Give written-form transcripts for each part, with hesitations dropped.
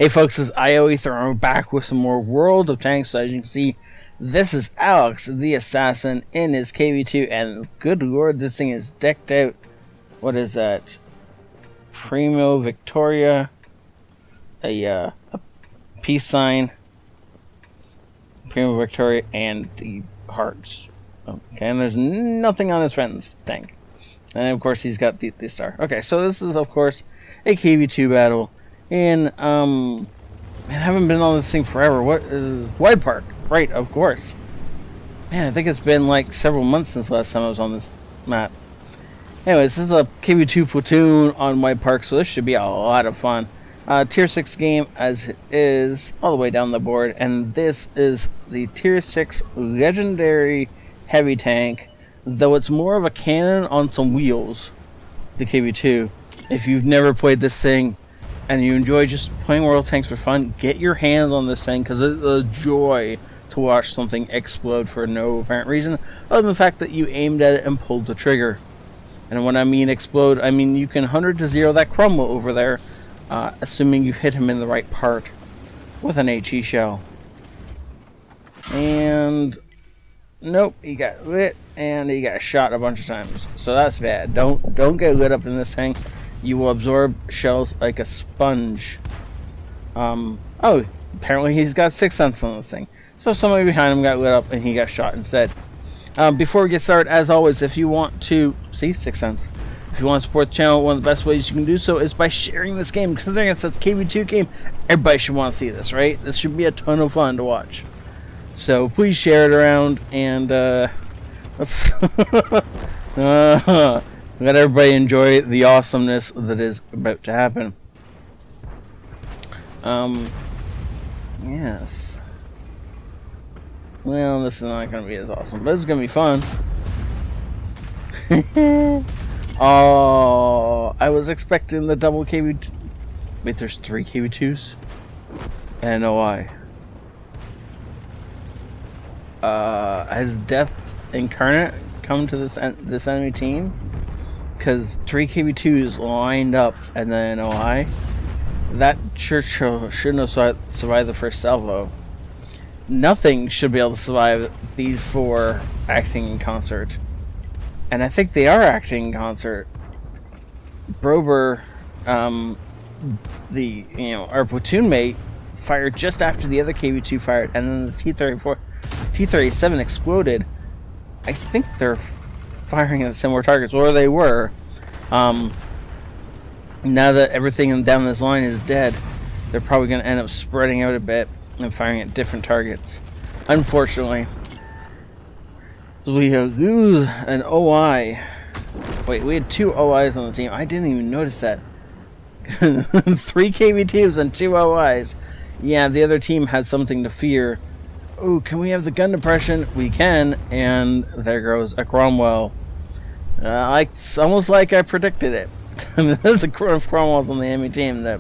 Hey folks, it's ioEther. I'm back with some more World of Tanks. So as you can see, this is Alex the Assassin in his KV-2, and good lord, this thing is decked out. What is that? Primo Victoria, a peace sign, Primo Victoria, and the hearts. Okay, and there's nothing on his friend's tank. And of course, he's got the star. Okay, so this is of course a KV-2 battle. And, I haven't been on this thing forever. What is White Park? Right, of course. Man, I think it's been like several months since the last time I was on this map. Anyways, this is a KV-2 platoon on White Park, so this should be a lot of fun. Tier 6 game as it is, all the way down the board. And this is the Tier 6 Legendary Heavy Tank, though it's more of a cannon on some wheels, the KV-2. If you've never played this thing, and you enjoy just playing World Tanks for fun, get your hands on this thing, because it's a joy to watch something explode for no apparent reason, other than the fact that you aimed at it and pulled the trigger. And when I mean explode, I mean you can 100-0 that Cromwell over there, assuming you hit him in the right part with an HE shell. And nope, he got lit, and he got shot a bunch of times, so that's bad. Don't get lit up in this thing. You will absorb shells like a sponge. Oh, apparently he's got 6 cents on this thing. So somebody behind him got lit up and he got shot instead. Before we get started, as always, if you want to... See, 6 cents. If you want to support the channel, one of the best ways you can do so is by sharing this game. Considering it's a KV-2 game, everybody should want to see this, right? This should be a ton of fun to watch. So please share it around and let's... let everybody enjoy the awesomeness that is about to happen. Yes. Well, this is not going to be as awesome, but it's going to be fun. Oh, I was expecting the double KV2. Wait, there's 3 KV2s? I don't know why. Has Death Incarnate come to this enemy team? Because 3 KV2s lined up, and then OI. That sure shouldn't have survived the first salvo. Nothing should be able to survive these 4 acting in concert. And I think they are acting in concert. Brober, our platoon mate, fired just after the other KV2 fired, and then the T-37 exploded. I think they're firing at similar targets, or they were. Now that everything down this line is dead, they're probably going to end up spreading out a bit and firing at different targets. Unfortunately, we lose an OI. Wait, we had 2 OIs on the team. I didn't even notice that. 3 KV2s and 2 OIs. Yeah, the other team had something to fear. Oh, can we have the gun depression? We can, and there goes a Cromwell. It's almost like I predicted it. There's a Cromwells on the enemy team that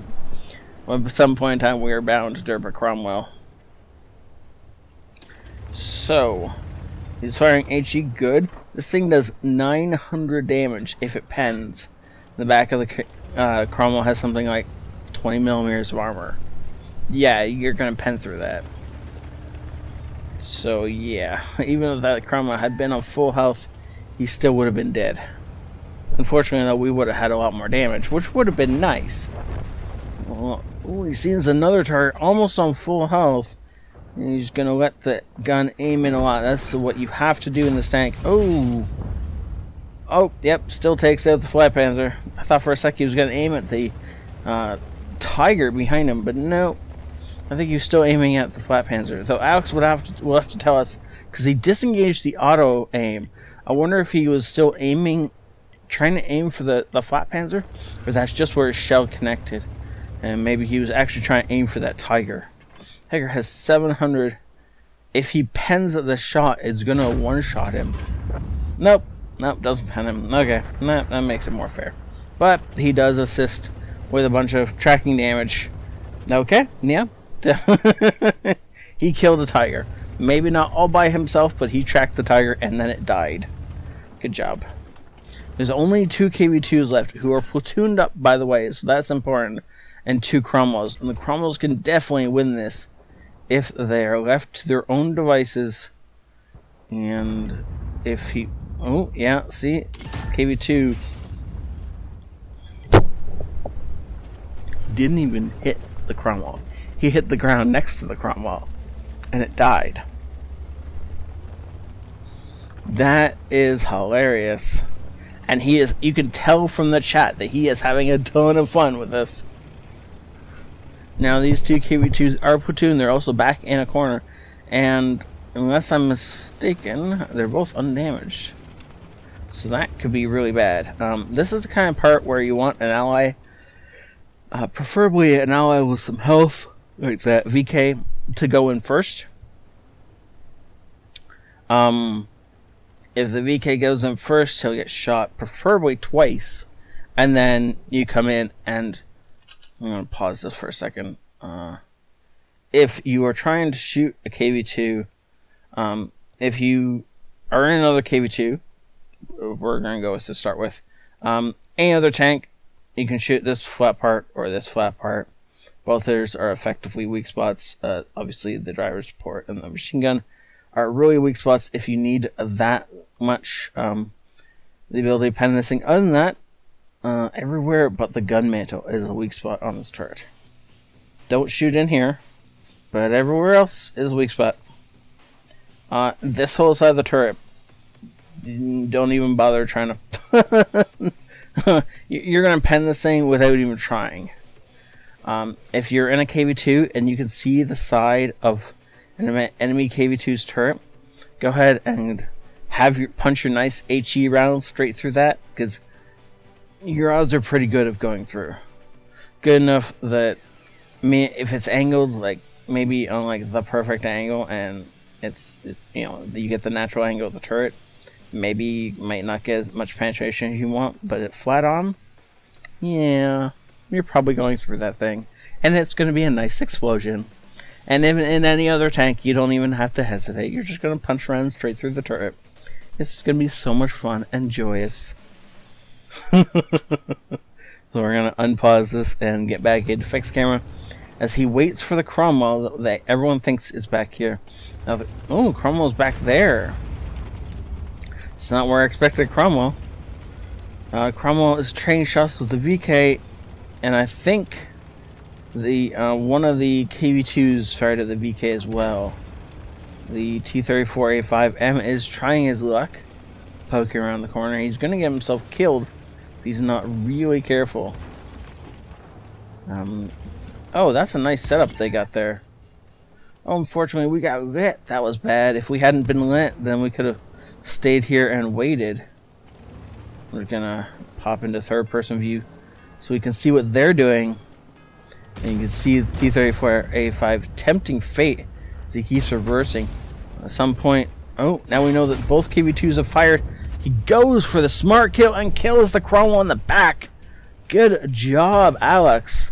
at some point in time we are bound to derp a Cromwell. So, he's firing HE good. This thing does 900 damage if it pens. The back of the Cromwell has something like 20 millimeters of armor. Yeah, you're going to pen through that. So yeah, even if that Cromwell had been on full health, he still would have been dead. Unfortunately, though, we would have had a lot more damage, which would have been nice. Well, he sees another target almost on full health, and he's going to let the gun aim in a lot. That's what you have to do in this tank. Oh, yep, still takes out the Flat Panzer. I thought for a sec he was going to aim at the Tiger behind him, but no. I think he's still aiming at the Flat Panzer. Though Alex will have to tell us, because he disengaged the auto aim. I wonder if he was still trying to aim for the Flat Panzer, or that's just where his shell connected. And maybe he was actually trying to aim for that Tiger. Tiger has 700. If he pens at the shot, it's going to one-shot him. Nope, doesn't pen him. Okay, that makes it more fair. But he does assist with a bunch of tracking damage. Okay, yeah. He killed a Tiger. Maybe not all by himself, but he tracked the Tiger and then it died. Good job. There's only 2 KV-2s left who are platooned up, by the way, so that's important. and 2 Cromwells. And the Cromwells can definitely win this if they are left to their own devices. And if he... Oh, yeah, see? KV-2 didn't even hit the Cromwell. He hit the ground next to the Cromwell, and it died. That is hilarious. And he is... You can tell from the chat that he is having a ton of fun with this. Now, these 2 KV-2s are platoon. They're also back in a corner. And unless I'm mistaken, they're both undamaged. So that could be really bad. This is the kind of part where you want an ally, preferably an ally with some health, like that VK, to go in first. If the VK goes in first, he'll get shot, preferably twice. And then you come in and... I'm going to pause this for a second. If you are trying to shoot a KV-2, if you are in another KV-2, we're going to go with to start with, any other tank, you can shoot this flat part or this flat part. Both theirs are effectively weak spots. Obviously, the driver's port and the machine gun are really weak spots if you need that much the ability to pen this thing. Other than that, everywhere but the gun mantle is a weak spot on this turret. Don't shoot in here, but everywhere else is a weak spot. This whole side of the turret, don't even bother trying to... You're going to pen this thing without even trying. If you're in a KV-2 and you can see the side of an enemy KV-2's turret, go ahead and punch your nice HE rounds straight through that, because your odds are pretty good of going through. Good enough that, if it's angled, like maybe on like the perfect angle, and it's you know, you get the natural angle of the turret, maybe you might not get as much penetration as you want, but at flat on, yeah, you're probably going through that thing, and it's going to be a nice explosion. And even in any other tank, you don't even have to hesitate. You're just going to punch around straight through the turret. It's going to be so much fun and joyous. So we're going to unpause this and get back into fixed camera as he waits for the Cromwell that everyone thinks is back here. Now, oh, Cromwell's back there. It's not where I expected Cromwell. Cromwell is trading shots with the VK, and I think the one of the KV-2s fired at the VK as well. The T-34A5M is trying his luck, poking around the corner. He's going to get himself killed if he's not really careful. Oh, that's a nice setup they got there. Oh, unfortunately, we got lit. That was bad. If we hadn't been lit, then we could have stayed here and waited. We're going to pop into third-person view so we can see what they're doing. And you can see the T-34A5 tempting fate as he keeps reversing. At some point, oh, now we know that both KV-2s have fired. He goes for the smart kill and kills the Cromwell in the back. Good job, Alex,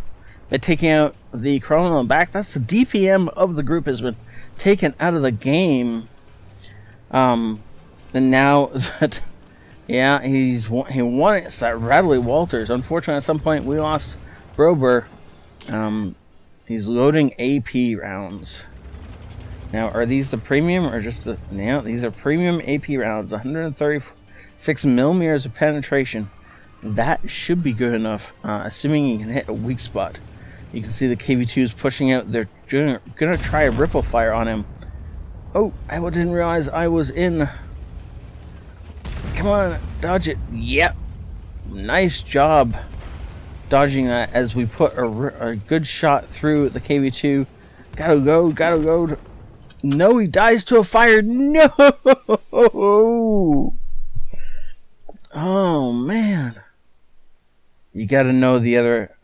by taking out the Cromwell in the back. That's the DPM of the group has been taken out of the game. And now that, yeah, he won it. It's that Radley Walters. Unfortunately, at some point we lost Brober. He's loading AP rounds. Now, are these the premium or just the... Yeah, these are premium AP rounds. 136 millimeters of penetration. That should be good enough, assuming you can hit a weak spot. You can see the KV-2s pushing out. They're gonna try a ripple fire on him. Oh, I didn't realize I was in. Come on, dodge it. Yep. Nice job dodging that as we put a good shot through the KV-2. Gotta go. No, he dies to a fire. No! Oh, man. You gotta know the other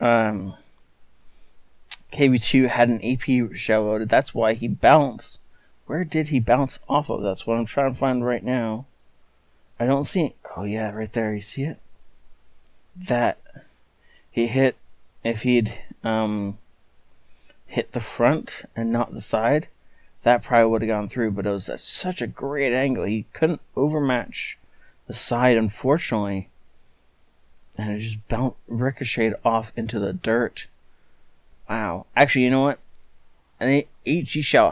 KV-2 had an AP shell loaded. That's why he bounced. Where did he bounce off of? That's what I'm trying to find right now. I don't see it. Oh, yeah, right there. You see it? That he hit, if he'd hit the front and not the side, that probably would have gone through, but it was at such a great angle. He couldn't overmatch the side, unfortunately, and it just ricocheted off into the dirt. Wow. Actually, you know what? And each you shall